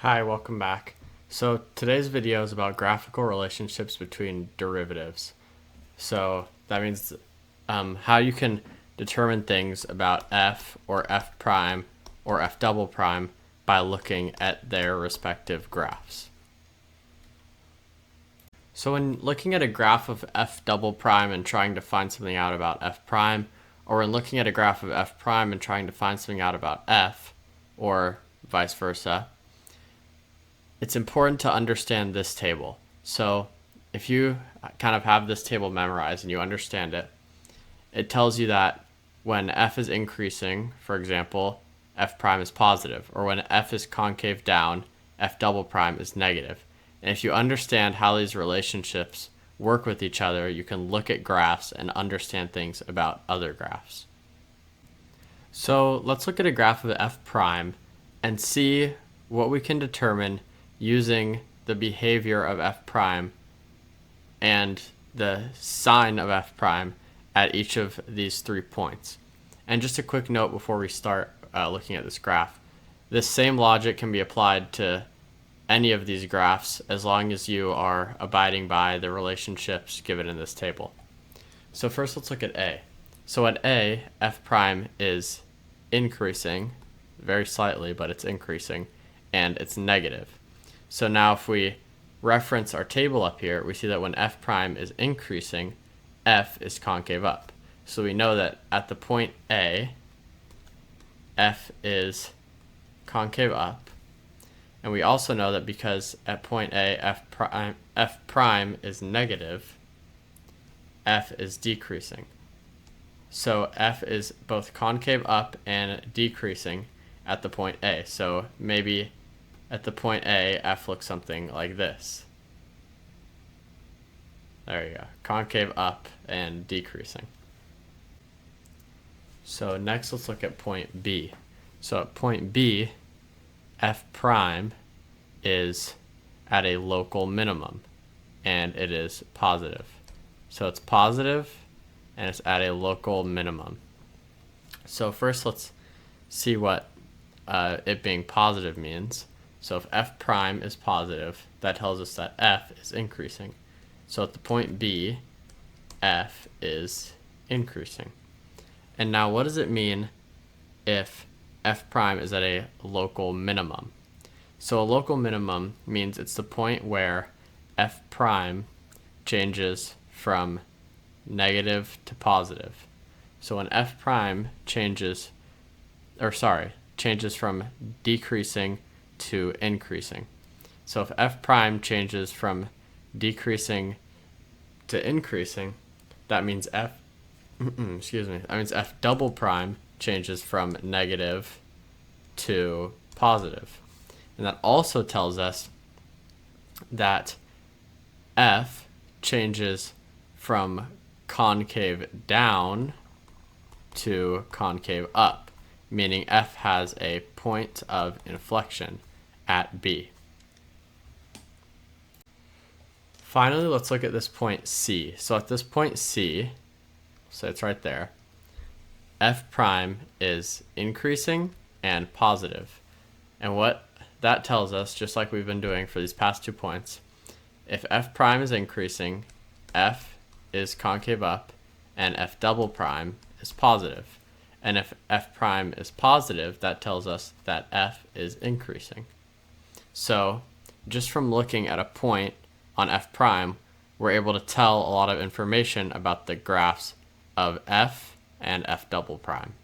Hi, welcome back. So today's video is about graphical relationships between derivatives. So that means how you can determine things about f or f prime or f double prime by looking at their respective graphs. So when looking at a graph of f double prime and trying to find something out about f prime, or when looking at a graph of f prime and trying to find something out about f, or vice versa, it's important to understand this table. So if you kind of have this table memorized and you understand it, it tells you that when f is increasing, for example, f prime is positive, or when f is concave down, f double prime is negative. And if you understand how these relationships work with each other, you can look at graphs and understand things about other graphs. So let's look at a graph of f prime and see what we can determine using the behavior of f prime and the sign of f prime at each of these 3 points. And just a quick note before we start looking at this graph, this same logic can be applied to any of these graphs as long as you are abiding by the relationships given in this table. So first let's look at A. So at A, f prime is increasing, very slightly, but it's increasing, and it's negative. So now if we reference our table up here, we see that when f prime is increasing, f is concave up. So we know that at the point A, f is concave up. And we also know that because at point A, f prime is negative, f is decreasing. So f is both concave up and decreasing at the point A. So maybe at the point A, f looks something like this. There you go, concave up and decreasing. So next let's look at point B. So at point B, f prime is at a local minimum and it is positive. So it's positive and it's at a local minimum. So first let's see what it being positive means. So if f prime is positive, that tells us that f is increasing. So at the point B, f is increasing. And now what does it mean if f prime is at a local minimum? So a local minimum means it's the point where f prime changes from negative to positive. So when f prime changes from decreasing to increasing. So if f prime changes from decreasing to increasing, that means f double prime changes from negative to positive. And that also tells us that f changes from concave down to concave up, meaning f has a point of inflection at B. Finally, let's look at this point C. So at this point C, so it's right there, f prime is increasing and positive. And what that tells us, just like we've been doing for these past 2 points, if f prime is increasing, f is concave up, and f double prime is positive. And if f prime is positive, that tells us that f is increasing. So just from looking at a point on f prime, we're able to tell a lot of information about the graphs of f and f double prime.